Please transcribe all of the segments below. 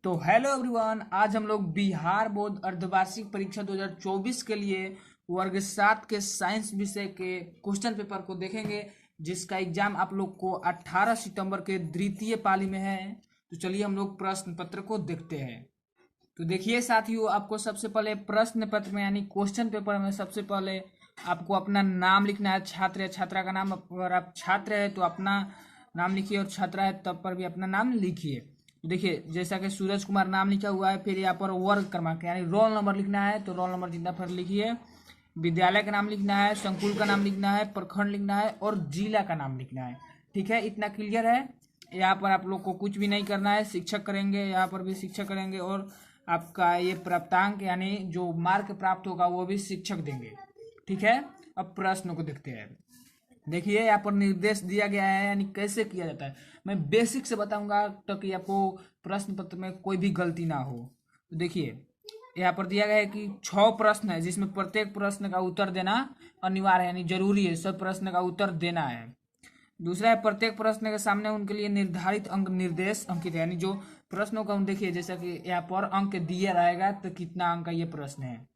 तो hello everyone, आज हम लोग बिहार बोर्ड अर्धवार्षिक परीक्षा 2024 के लिए वर्ग 7 के साइंस विषय के क्वेश्चन पेपर को देखेंगे, जिसका एग्जाम आप लोग को 18 सितंबर के द्वितीय पाली में है। तो चलिए हम लोग प्रश्न पत्र को देखते हैं। तो देखिए साथियों, आपको सबसे पहले प्रश्न पत्र में यानी क्वेश्चन पेपर में सबसे पहले आपको अपना नाम लिखना है। छात्र या छात्रा का नाम, अगर आप छात्र है तो अपना नाम लिखिए और छात्रा है तब पर भी अपना नाम लिखिए। तो देखिए जैसा कि सूरज कुमार नाम लिखा हुआ है, फिर यहाँ पर वर्ग क्रमांक यानी रोल नंबर लिखना है, तो रोल नंबर जितना फिर लिखिए। विद्यालय का नाम लिखना है, संकुल का नाम लिखना है, प्रखंड लिखना है और जिला का नाम लिखना है। ठीक है, इतना क्लियर है। यहाँ पर आप लोग को कुछ भी नहीं करना है, शिक्षक करेंगे, यहाँ पर भी शिक्षक करेंगे और आपका ये प्राप्तांक यानी जो मार्क प्राप्त होगा वो भी शिक्षक देंगे। ठीक है, अब प्रश्न को देखते हैं। देखिए यहाँ पर निर्देश दिया गया है यानी कैसे किया जाता है। मैं बेसिक से बताऊंगा ताकि आपको प्रश्न पत्र में कोई भी गलती ना हो। तो देखिए यहाँ पर दिया गया है कि 6 प्रश्न है, जिसमें प्रत्येक प्रश्न का उत्तर देना अनिवार्य है यानी जरूरी है, सब प्रश्न का उत्तर देना है। दूसरा है प्रत्येक प्रश्न के सामने उनके लिए निर्धारित अंक निर्देश अंकित है, यानी जो प्रश्नों का देखिए जैसा कि यहाँ पर अंक दिया रहेगा तो कितना अंक का ये प्रश्न है।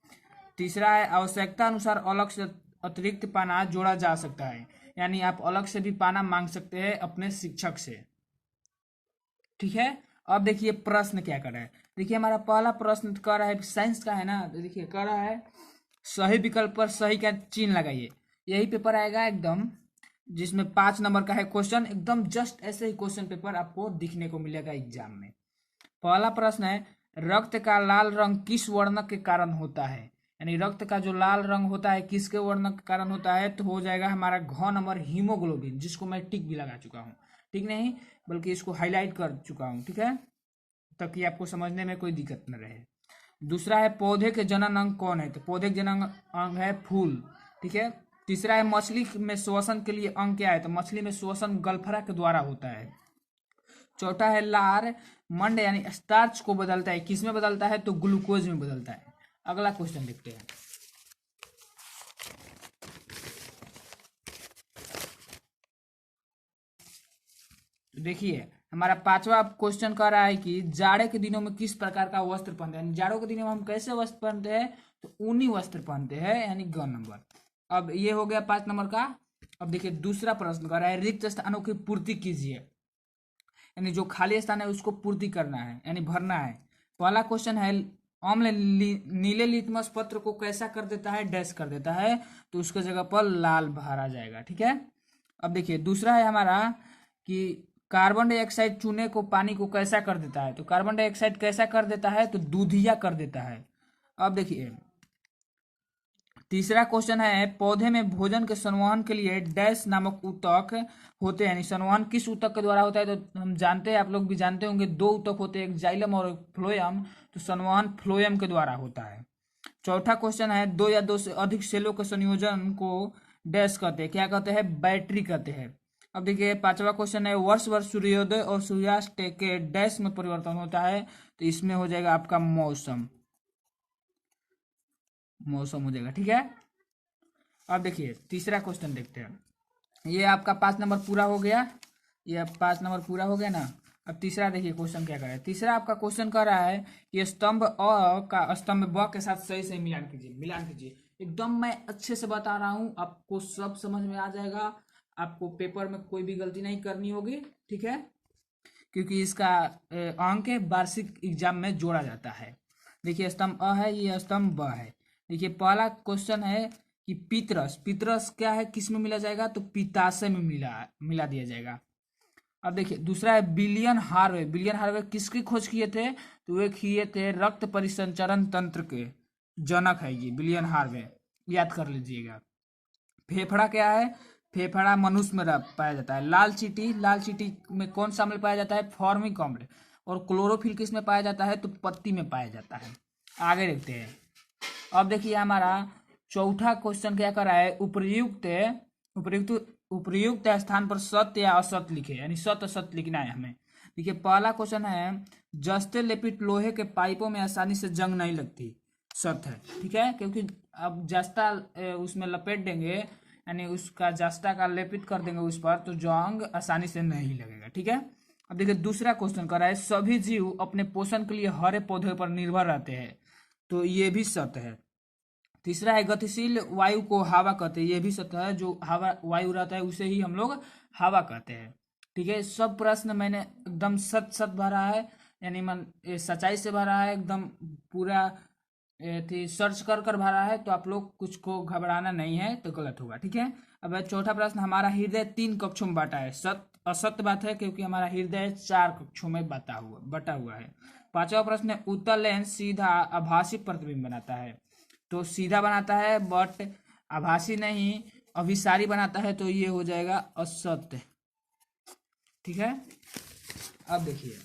तीसरा है आवश्यकता अनुसार अलग से अतिरिक्त पाना जोड़ा जा सकता है, यानी आप अलग से भी पाना मांग सकते हैं अपने शिक्षक से। ठीक है, अब देखिए प्रश्न क्या कर रहा है। देखिए हमारा पहला प्रश्न कह रहा है साइंस का है ना, तो देखिए कह रहा है सही विकल्प पर सही का चिन्ह लगाइए। यही पेपर आएगा एकदम, जिसमें 5 नंबर का है क्वेश्चन। एकदम जस्ट ऐसे ही क्वेश्चन पेपर आपको दिखने को मिलेगा एग्जाम में। पहला प्रश्न है रक्त का लाल रंग किस वर्णक के कारण होता है, यानी रक्त का जो लाल रंग होता है किसके वर्णक के कारण होता है, तो हो जाएगा हमारा घ नंबर हीमोग्लोबिन, जिसको मैं टिक भी लगा चुका हूँ। ठीक नहीं, बल्कि इसको हाईलाइट कर चुका हूँ। ठीक है, ताकि आपको समझने में कोई दिक्कत न रहे। दूसरा है पौधे के जनन अंग कौन है, तो पौधे के जनन अंग है फूल। ठीक है, तीसरा है मछली में श्वसन के लिए अंग क्या है, तो मछली में श्वसन गल्फरा के द्वारा होता है। चौथा है लार मंड यानी स्टार्च को बदलता है, किस में बदलता है, तो ग्लूकोज में बदलता है। अगला क्वेश्चन देखते हैं। तो देखिए हमारा 5वां क्वेश्चन कह रहा है कि जाड़े के दिनों में किस प्रकार का वस्त्र पहनते हैं। जाड़ों के दिनों में हम कैसे वस्त्र पहनते हैं, तो ऊनी वस्त्र पहनते हैं, यानी ग नंबर। अब ये हो गया 5 नंबर का। अब देखिए दूसरा प्रश्न कर रहा है रिक्त स्थानों की पूर्ति कीजिए, यानी जो खाली स्थान है उसको पूर्ति करना है यानी भरना है। पहला क्वेश्चन है अम्ल नीले लिटमस पत्र को कैसा कर देता है, डैश कर देता है, तो उसके जगह पर लाल भरा जाएगा। ठीक है, अब देखिए दूसरा है हमारा कि कार्बन डाइऑक्साइड चूने को पानी को कैसा कर देता है, तो कार्बन डाइऑक्साइड कैसा कर देता है, तो दूधिया कर देता है। अब देखिए तीसरा क्वेश्चन है पौधे में भोजन के संवहन के लिए डैश नामक ऊतक होते हैं, यानी संवहन किस ऊतक के द्वारा होता है, तो हम जानते हैं, आप लोग भी जानते होंगे, 2 ऊतक होते हैं, एक जाइलम और एक फ्लोएम, तो संवहन फ्लोएम के द्वारा होता है। चौथा क्वेश्चन है 2 या 2 से अधिक सेलों के संयोजन को डैश कहते हैं, क्या कहते हैं, बैटरी कहते हैं। अब देखिए 5वां क्वेश्चन है वर्ष वर्ष सूर्योदय और सूर्यास्त के डैश में परिवर्तन होता है, तो इसमें हो जाएगा आपका मौसम हो जाएगा। ठीक है, अब देखिए तीसरा क्वेश्चन देखते हैं। ये आपका 5 नंबर पूरा हो गया, ये 5 नंबर पूरा हो गया ना। अब तीसरा देखिए क्वेश्चन क्या कर रहा है। तीसरा आपका क्वेश्चन कर रहा है कि स्तंभ अ का स्तंभ ब के साथ सही से मिलान कीजिए। मिलान कीजिए, एकदम मैं अच्छे से बता रहा हूँ, आपको सब समझ में आ जाएगा, आपको पेपर में कोई भी गलती नहीं करनी होगी। ठीक है, क्योंकि इसका अंक वार्षिक एग्जाम में जोड़ा जाता है। देखिए स्तंभ अ है, ये स्तंभ ब है। देखिए पहला क्वेश्चन है कि पितरस, पितरस क्या है, किस में मिला जाएगा, तो पिताशय में मिला दिया जाएगा। अब देखिए दूसरा है बिलियन हार्वे, बिलियन हार्वे किसकी खोज किए थे, तो वे किए थे रक्त परिसंचरण तंत्र के जनक है ये बिलियन हार्वे, याद कर लीजिएगा। फेफड़ा क्या है, फेफड़ा मनुष्य में पाया जाता है। लाल चींटी, लाल चींटी में कौन सा अम्ल पाया जाता है, फॉर्मिक अम्ल। और क्लोरोफिल किस में पाया जाता है, तो पत्ती में पाया जाता है। आगे देखते हैं। अब देखिए हमारा चौथा क्वेश्चन क्या कर रहा है उपर्युक्त उपर्युक्त उपर्युक्त स्थान पर सत्य या असत्य लिखे, यानी सत्य असत्य लिखना है हमें। देखिए पहला क्वेश्चन है जस्ते लेपित लोहे के पाइपों में आसानी से जंग नहीं लगती, सत्य है। ठीक है, क्योंकि अब जस्ता उसमें लपेट देंगे, यानी उसका जस्ता का लेपित कर देंगे उस पर, तो जंग आसानी से नहीं लगेगा। ठीक है, अब देखिए दूसरा क्वेश्चन कर रहा है, सभी जीव अपने पोषण के लिए हरे पौधे पर निर्भर रहते हैं, तो ये भी सत्य है। तीसरा है, गतिशील वायु को हवा कहते हैं, ये भी सत्य है। जो हवा वायु रहता है उसे ही हम लोग हवा कहते हैं। ठीक है, सब प्रश्न मैंने एकदम सत सत भरा है, यानी मन सच्चाई से भरा है, एकदम पूरा थी सर्च कर कर भरा है, तो आप लोग कुछ को घबराना नहीं है तो गलत होगा। ठीक है, अब चौथा प्रश्न, हमारा हृदय 3 कक्षों में बांटा है, सत्य असत्य बात है, क्योंकि हमारा हृदय 4 कक्षों में बटा हुआ है। पांचवा प्रश्न है, उत्तल लेंस सीधा आभासी प्रतिबिंब बनाता है, तो सीधा बनाता है बट आभासी नहीं, अभिसारी बनाता है, तो ये हो जाएगा असत्य। ठीक है, अब देखिए,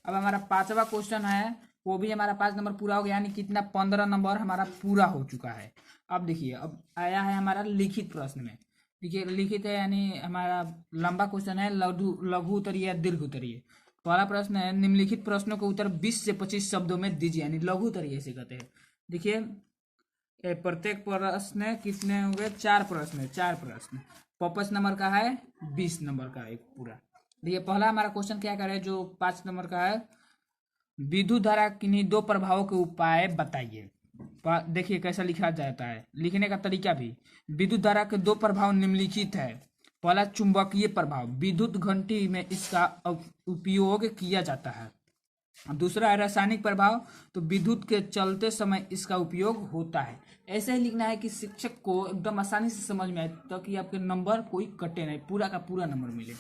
अब हमारा पांचवा क्वेश्चन है, वो भी हमारा 5 नंबर पूरा हो गया, यानी कितना 15 नंबर हमारा पूरा हो चुका है। अब देखिए, अब आया है हमारा लिखित प्रश्न में। देखिए लिखित है यानी हमारा लंबा क्वेश्चन है, लघु उत्तरीय या दीर्घ उत्तरीय। पहला प्रश्न है, निम्नलिखित प्रश्नों का उत्तर 20 से 25 शब्दों में दीजिए, यानी लघु उत्तरीय से कहते हैं। देखिए प्रत्येक प्रश्न कितने हो गए, 4 प्रश्न है, 4 प्रश्न, 25 नंबर का है, 20 नंबर का एक पूरा। देखिए पहला हमारा क्वेश्चन क्या करे, जो 5 नंबर का है, विद्युत धारा किन्हीं 2 प्रभावों के उपाय बताइए। देखिए कैसा लिखा जाता है, लिखने का तरीका भी, विद्युत धारा के 2 प्रभाव निम्नलिखित है। पहला चुंबकीय प्रभाव, विद्युत घंटी में इसका उपयोग किया जाता है। दूसरा है रासायनिक प्रभाव, तो विद्युत के चलते समय इसका उपयोग होता है। ऐसे ही लिखना है कि शिक्षक को एकदम आसानी से समझ में आए, ताकि आपके नंबर कोई कटे नहीं, पूरा का पूरा नंबर मिले।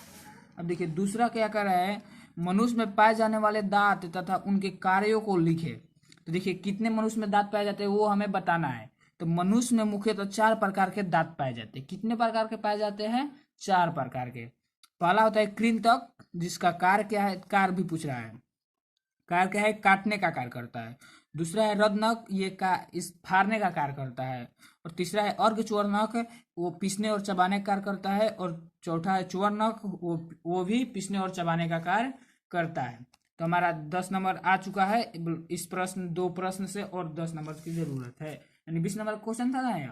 अब देखिए दूसरा क्या कर रहा है, मनुष्य में पाए जाने वाले दांत तथा उनके कार्यों को लिखे। तो देखिए कितने मनुष्य में दांत पाए जाते हैं वो हमें बताना है। तो मनुष्य में मुख्यतः 4 प्रकार के दांत पाए जाते हैं। कितने प्रकार के पाए जाते हैं, 4 प्रकार के। पहला होता है कृंतक, जिसका कार्य क्या है, कार्य भी पूछ रहा है, कार्य क्या है, काटने का कार्य करता है। दूसरा है रदनक, ये का इस फाड़ने का कार्य करता है। और तीसरा है अर्धचूर्णक, वो पीसने और चबाने का कार्य करता है। और चौथा है चूर्णक, वो भी पीसने और चबाने का कार्य करता है। तो हमारा 10 नंबर आ चुका है इस प्रश्न, 2 प्रश्न से, और 10 नंबर की जरूरत है, यानी 20 नंबर क्वेश्चन था ना यह।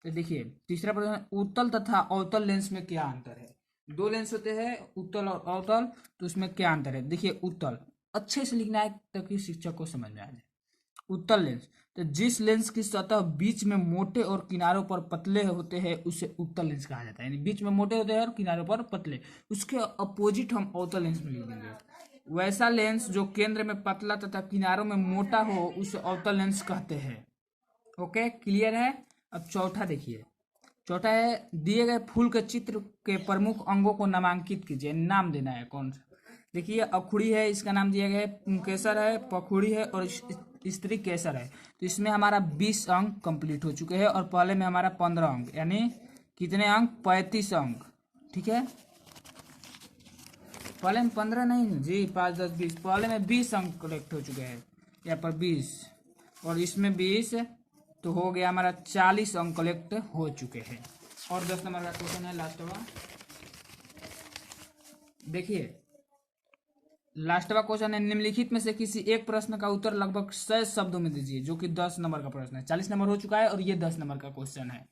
तो देखिए तीसरा प्रश्न, उत्तल तथा अवतल लेंस में क्या अंतर है। 2 लेंस होते हैं, उत्तल और अवतल, तो उसमें क्या अंतर है। देखिए उत्तल अच्छे से लिखना है ताकि शिक्षक को समझ में आ जाए। उत्तल लेंस, तो जिस लेंस की सतह बीच में मोटे और किनारों पर पतले होते हैं उसे उत्तल लेंस कहा जाता है, यानी बीच में मोटे होते हैं और किनारों पर पतले, उसके अपोजिट हम अवतल लेंस में लिख देंगे। वैसा लेंस जो केंद्र में पतला तथा किनारों में मोटा हो उसे अवतल लेंस कहते हैं। ओके, क्लियर है। अब चौथा देखिए, चौथा है, दिए गए फूल के चित्र के प्रमुख अंगों को नामांकित कीजिए, नाम देना है कौन सा। देखिए अखुड़ी है, इसका नाम दिया गया है, पुंकेसर है, पखुड़ी है, और स्त्री केसर है। तो इसमें हमारा 20 अंक कंप्लीट हो चुके हैं, और पहले में हमारा 15 अंक, यानी कितने अंक, 35 अंक। ठीक है, पहले में 15 नहीं जी, 5 10 20, पहले में 20 अंक कलेक्ट हो चुके हैं, यहाँ पर 20 और इसमें 20, तो हो गया हमारा 40 अंक कलेक्ट हो चुके हैं। और 10 नंबर का क्वेश्चन है लास्ट वाला। देखिए लास्टवा क्वेश्चन है, निम्नलिखित में से किसी एक प्रश्न का उत्तर लगभग 100 शब्दों में दीजिए, जो कि 10 नंबर का प्रश्न है। 40 नंबर हो चुका है और ये 10 नंबर का क्वेश्चन है।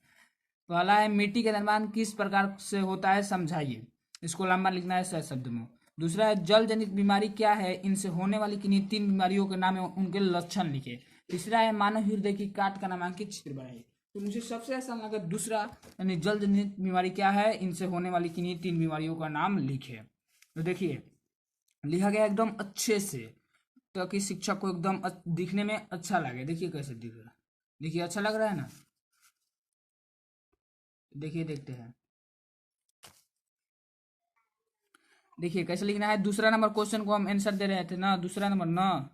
पहला है, मिट्टी का निर्माण किस प्रकार से होता है समझाइए, इसको लंबा लिखना है 100 शब्द में। दूसरा है, जल जनित बीमारी क्या है, इनसे होने वाली किन्हीं 3 बीमारियों के नाम एवं उनके लक्षण लिखे। तीसरा है, मानव हृदय की काट का नामांकित चित्र बनाइए। तो मुझे सबसे आसान लगा दूसरा, यानी जल जनित बीमारी क्या है, इनसे होने वाली किन्हीं 3 बीमारियों का नाम लिखे। तो देखिए लिखा गया एकदम अच्छे से, ताकि शिक्षक को एकदम दिखने में अच्छा लगे। देखिए कैसे दिख रहा है, देखिए अच्छा लग रहा है ना। देखिए देखते हैं, देखिए कैसे लिखना है। दूसरा नंबर क्वेश्चन को हम आंसर दे रहे थे ना, दूसरा नंबर ना।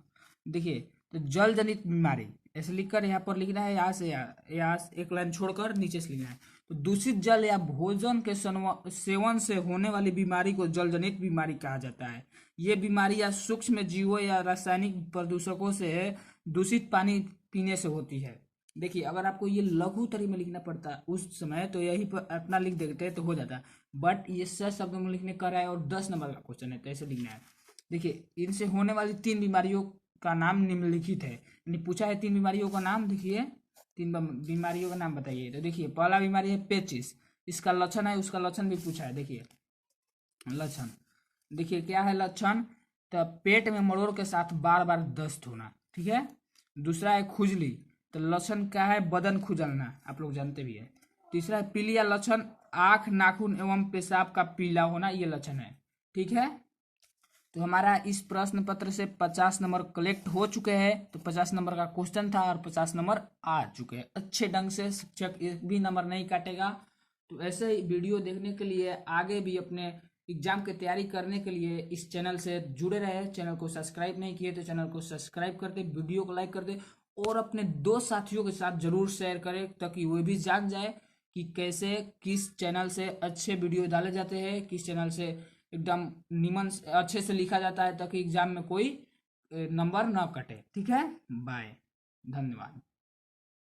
देखिए तो जल जनित बीमारी ऐसे लिखकर यहाँ पर लिखना है, यहाँ से यहाँ एक लाइन छोड़कर नीचे से लिखना है। तो दूषित जल या भोजन के सेवन से होने वाली बीमारी को जल जनित बीमारी कहा जाता है। ये बीमारी या सूक्ष्म जीवों या रासायनिक प्रदूषकों से दूषित पानी पीने से होती है। देखिए अगर आपको ये लघु उत्तरी में लिखना पड़ता उस समय, तो यही पर अपना लिख देते तो हो जाता, बट ये 100 शब्दों में लिखने का है और 10 नंबर का क्वेश्चन है, तो ऐसे लिखना है। देखिए इनसे होने वाली 3 बीमारियों का नाम निम्नलिखित है, यानी पूछा है 3 बीमारियों का नाम। देखिए 3 बीमारियों का नाम बताइए। तो देखिए पहला बीमारी है पेचिस, इसका लक्षण है, उसका लक्षण भी पूछा है। देखिए लक्षण, देखिए क्या है लक्षण, तो पेट में मरोड़ के साथ बार बार दस्त होना, ठीक है। दूसरा है खुजली, तो लक्षण क्या है, बदन खुजलना, आप लोग जानते भी है। तीसरा है पीलिया लक्षण, आंख नाखून एवं पेशाब का पीला होना, ये लक्षण है, ठीक है। तो हमारा इस प्रश्न पत्र से 50 नंबर कलेक्ट हो चुके हैं। तो 50 नंबर का क्वेश्चन था और 50 नंबर आ चुके हैं अच्छे ढंग से, शिक्षक एक भी नंबर नहीं काटेगा। तो ऐसे ही वीडियो देखने के लिए, आगे भी अपने एग्जाम की तैयारी करने के लिए इस चैनल से जुड़े रहे। चैनल को सब्सक्राइब नहीं किए तो चैनल को सब्सक्राइब कर दे, वीडियो को लाइक कर दे और अपने दो साथियों के साथ जरूर शेयर करें, ताकि वो भी जान जाए कि कैसे किस चैनल से अच्छे वीडियो डाले जाते हैं, किस चैनल से एकदम निमन अच्छे से लिखा जाता है, ताकि एग्जाम में कोई नंबर ना कटे, ठीक है। बाय, धन्यवाद।